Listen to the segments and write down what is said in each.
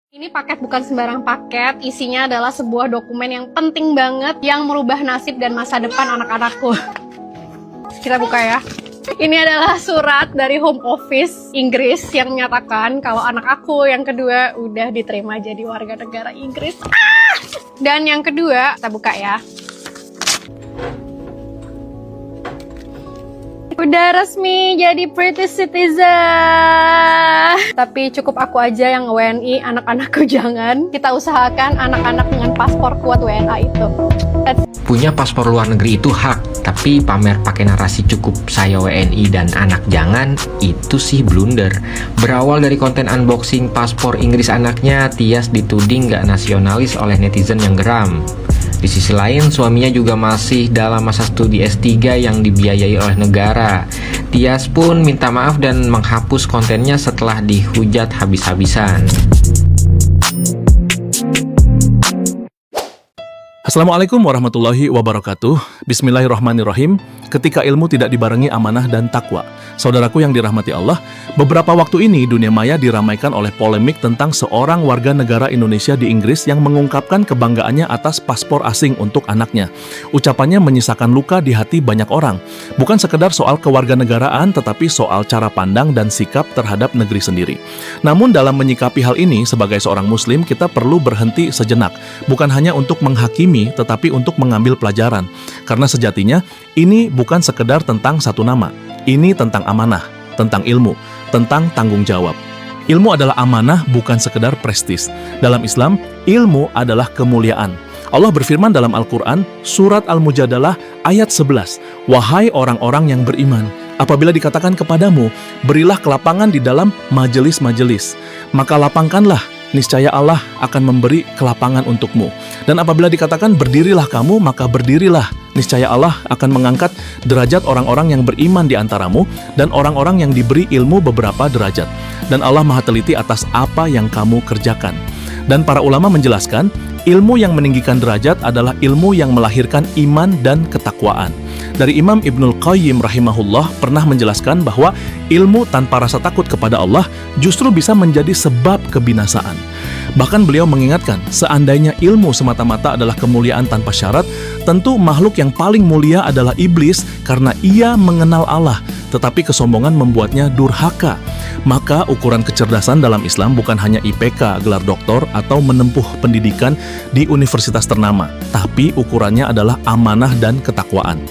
Ini paket bukan sembarang paket, isinya adalah sebuah dokumen yang penting banget yang merubah nasib dan masa depan anak-anakku. Kita buka ya. Ini adalah surat dari Home Office Inggris yang menyatakan kalau anak aku yang kedua udah diterima jadi warga negara Inggris. Dan yang kedua, kita buka ya. Udah resmi jadi British citizen. Tapi cukup aku aja yang WNI, anak-anakku jangan. Kita usahakan anak-anak dengan paspor kuat WNA itu. Punya paspor luar negeri itu hak, tapi pamer pakai narasi cukup saya WNI dan anak jangan, itu sih blunder. Berawal dari konten unboxing paspor Inggris anaknya, Tias dituding nggak nasionalis oleh netizen yang geram. Di sisi lain, suaminya juga masih dalam masa studi S3 yang dibiayai oleh negara. Tias pun minta maaf dan menghapus kontennya setelah dihujat habis-habisan. Assalamualaikum warahmatullahi wabarakatuh. Bismillahirrahmanirrahim. Ketika ilmu tidak dibarengi amanah dan takwa. Saudaraku yang dirahmati Allah, beberapa waktu ini dunia maya diramaikan oleh polemik tentang seorang warga negara Indonesia di Inggris yang mengungkapkan kebanggaannya atas paspor asing untuk anaknya. Ucapannya menyisakan luka di hati banyak orang. Bukan sekedar soal kewarganegaraan, tetapi soal cara pandang dan sikap terhadap negeri sendiri. Namun dalam menyikapi hal ini, sebagai seorang muslim, kita perlu berhenti sejenak. Bukan hanya untuk menghakimi, tetapi untuk mengambil pelajaran. Karena sejatinya, ini bukan sekedar tentang satu nama. Ini tentang amanah, tentang ilmu, tentang tanggung jawab. Ilmu adalah amanah, bukan sekedar prestis. Dalam Islam, ilmu adalah kemuliaan. Allah berfirman dalam Al-Quran, surat Al-Mujadalah ayat 11, "Wahai orang-orang yang beriman, apabila dikatakan kepadamu, berilah kelapangan di dalam majelis-majelis, maka lapangkanlah, niscaya Allah akan memberi kelapangan untukmu. Dan apabila dikatakan berdirilah kamu, maka berdirilah, niscaya Allah akan mengangkat derajat orang-orang yang beriman di antaramu dan orang-orang yang diberi ilmu beberapa derajat. Dan Allah Maha Teliti atas apa yang kamu kerjakan." Dan para ulama menjelaskan, ilmu yang meninggikan derajat adalah ilmu yang melahirkan iman dan ketakwaan. Dari Imam Ibnul Qayyim rahimahullah pernah menjelaskan bahwa ilmu tanpa rasa takut kepada Allah justru bisa menjadi sebab kebinasaan. Bahkan beliau mengingatkan, seandainya ilmu semata-mata adalah kemuliaan tanpa syarat, tentu makhluk yang paling mulia adalah iblis karena ia mengenal Allah, tetapi kesombongan membuatnya durhaka. Maka ukuran kecerdasan dalam Islam bukan hanya IPK, gelar doktor, atau menempuh pendidikan di universitas ternama, tapi ukurannya adalah amanah dan ketakwaan.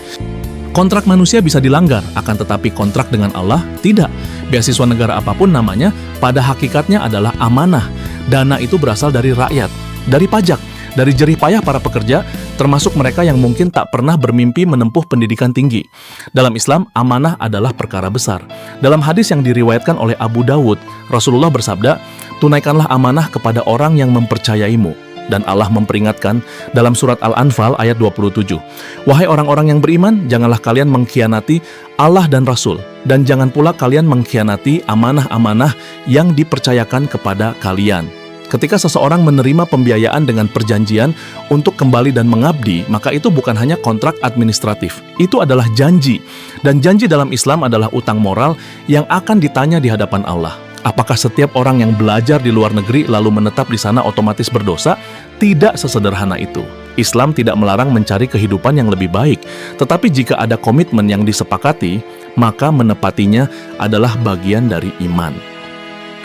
Kontrak manusia bisa dilanggar, akan tetapi kontrak dengan Allah tidak. Beasiswa negara apapun namanya, pada hakikatnya adalah amanah. Dana itu berasal dari rakyat, dari pajak, dari jerih payah para pekerja, termasuk mereka yang mungkin tak pernah bermimpi menempuh pendidikan tinggi. Dalam Islam, amanah adalah perkara besar. Dalam hadis yang diriwayatkan oleh Abu Dawud, Rasulullah bersabda, "Tunaikanlah amanah kepada orang yang mempercayaimu." Dan Allah memperingatkan dalam surat Al-Anfal ayat 27, "Wahai orang-orang yang beriman, janganlah kalian mengkhianati Allah dan Rasul, dan jangan pula kalian mengkhianati amanah-amanah yang dipercayakan kepada kalian." Ketika seseorang menerima pembiayaan dengan perjanjian untuk kembali dan mengabdi, maka itu bukan hanya kontrak administratif. Itu adalah janji. Dan janji dalam Islam adalah utang moral yang akan ditanya di hadapan Allah. Apakah setiap orang yang belajar di luar negeri lalu menetap di sana otomatis berdosa? Tidak sesederhana itu. Islam tidak melarang mencari kehidupan yang lebih baik. Tetapi jika ada komitmen yang disepakati, maka menepatinya adalah bagian dari iman.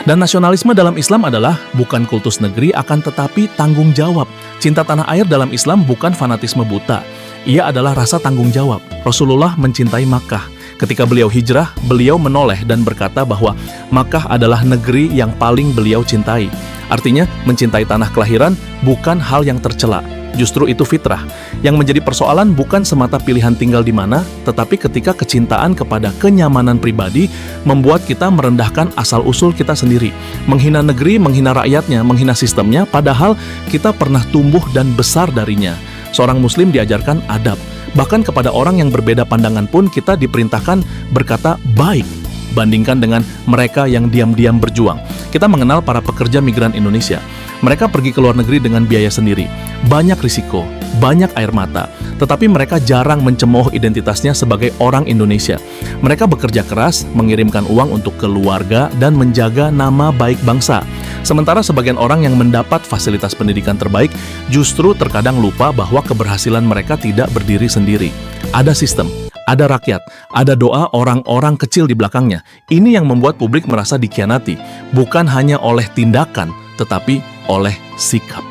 Dan nasionalisme dalam Islam adalah bukan kultus negeri, akan tetapi tanggung jawab. Cinta tanah air dalam Islam bukan fanatisme buta. Ia adalah rasa tanggung jawab. Rasulullah mencintai Makkah. Ketika beliau hijrah, beliau menoleh dan berkata bahwa Makkah adalah negeri yang paling beliau cintai. Artinya, mencintai tanah kelahiran bukan hal yang tercela. Justru itu fitrah. Yang menjadi persoalan bukan semata pilihan tinggal di mana, tetapi ketika kecintaan kepada kenyamanan pribadi membuat kita merendahkan asal-usul kita sendiri. Menghina negeri, menghina rakyatnya, menghina sistemnya, padahal kita pernah tumbuh dan besar darinya. Seorang muslim diajarkan adab. Bahkan kepada orang yang berbeda pandangan pun kita diperintahkan berkata baik. Bandingkan dengan mereka yang diam-diam berjuang. Kita mengenal para pekerja migran Indonesia. Mereka pergi ke luar negeri dengan biaya sendiri. Banyak risiko. banyak air mata, tetapi mereka jarang mencemooh identitasnya sebagai orang Indonesia. Mereka bekerja keras, mengirimkan uang untuk keluarga, dan menjaga nama baik bangsa. Sementara sebagian orang yang mendapat fasilitas pendidikan terbaik justru terkadang lupa bahwa keberhasilan mereka tidak berdiri sendiri. Ada sistem, ada rakyat, ada doa orang-orang kecil di belakangnya. Ini yang membuat publik merasa dikhianati, bukan hanya oleh tindakan, tetapi oleh sikap.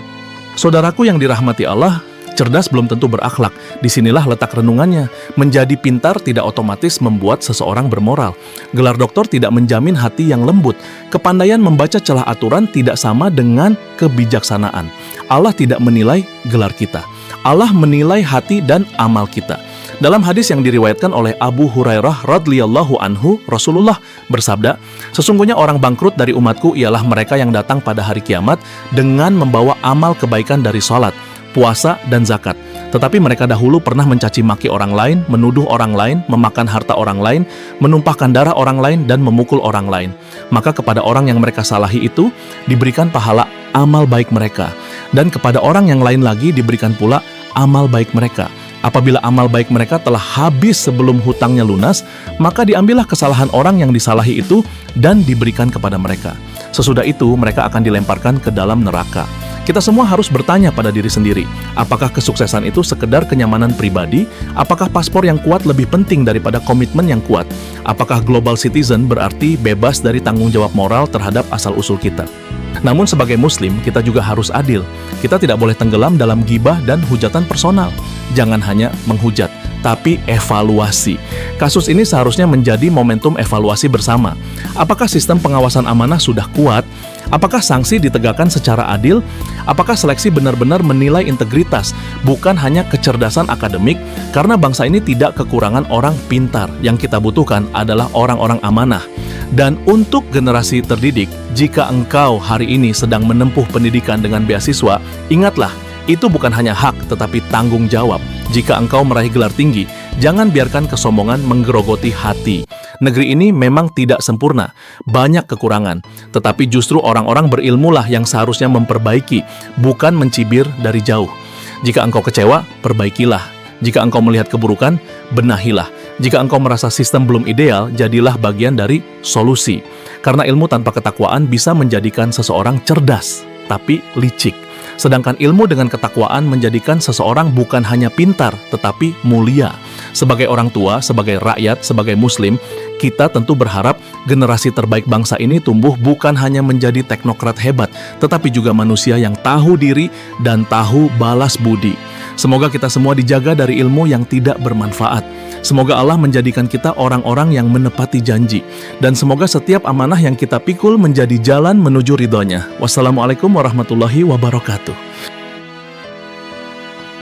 Saudaraku yang dirahmati Allah, cerdas belum tentu berakhlak. Disinilah letak renungannya. Menjadi pintar tidak otomatis membuat seseorang bermoral. Gelar doktor tidak menjamin hati yang lembut. Kepandaian membaca celah aturan tidak sama dengan kebijaksanaan. Allah tidak menilai gelar kita. Allah menilai hati dan amal kita. Dalam hadis yang diriwayatkan oleh Abu Hurairah radhiyallahu anhu, Rasulullah bersabda, "Sesungguhnya orang bangkrut dari umatku ialah mereka yang datang pada hari kiamat dengan membawa amal kebaikan dari salat, puasa, dan zakat. Tetapi mereka dahulu pernah mencaci maki orang lain, menuduh orang lain, memakan harta orang lain, menumpahkan darah orang lain, dan memukul orang lain. Maka kepada orang yang mereka salahi itu diberikan pahala amal baik mereka, dan kepada orang yang lain lagi diberikan pula amal baik mereka. Apabila amal baik mereka telah habis sebelum hutangnya lunas, maka diambillah kesalahan orang yang disalahi itu dan diberikan kepada mereka. Sesudah itu mereka akan dilemparkan ke dalam neraka." Kita semua harus bertanya pada diri sendiri, apakah kesuksesan itu sekedar kenyamanan pribadi? Apakah paspor yang kuat lebih penting daripada komitmen yang kuat? Apakah global citizen berarti bebas dari tanggung jawab moral terhadap asal-usul kita? Namun sebagai muslim, kita juga harus adil. Kita tidak boleh tenggelam dalam gibah dan hujatan personal. Jangan hanya menghujat, tapi evaluasi. Kasus ini seharusnya menjadi momentum evaluasi bersama. Apakah sistem pengawasan amanah sudah kuat? Apakah sanksi ditegakkan secara adil? Apakah seleksi benar-benar menilai integritas, bukan hanya kecerdasan akademik? Karena bangsa ini tidak kekurangan orang pintar. Yang kita butuhkan adalah orang-orang amanah. Dan untuk generasi terdidik, jika engkau hari ini sedang menempuh pendidikan dengan beasiswa, ingatlah, itu bukan hanya hak, tetapi tanggung jawab. Jika engkau meraih gelar tinggi, jangan biarkan kesombongan menggerogoti hati. Negeri ini memang tidak sempurna, banyak kekurangan. Tetapi justru orang-orang berilmulah yang seharusnya memperbaiki, bukan mencibir dari jauh. Jika engkau kecewa, perbaikilah. Jika engkau melihat keburukan, benahilah. Jika engkau merasa sistem belum ideal, jadilah bagian dari solusi. Karena ilmu tanpa ketakwaan bisa menjadikan seseorang cerdas, tapi licik. Sedangkan ilmu dengan ketakwaan menjadikan seseorang bukan hanya pintar, tetapi mulia. Sebagai orang tua, sebagai rakyat, sebagai muslim, kita tentu berharap generasi terbaik bangsa ini tumbuh bukan hanya menjadi teknokrat hebat, tetapi juga manusia yang tahu diri dan tahu balas budi. Semoga kita semua dijaga dari ilmu yang tidak bermanfaat. Semoga Allah menjadikan kita orang-orang yang menepati janji. Dan semoga setiap amanah yang kita pikul menjadi jalan menuju ridhonya. Wassalamualaikum warahmatullahi wabarakatuh.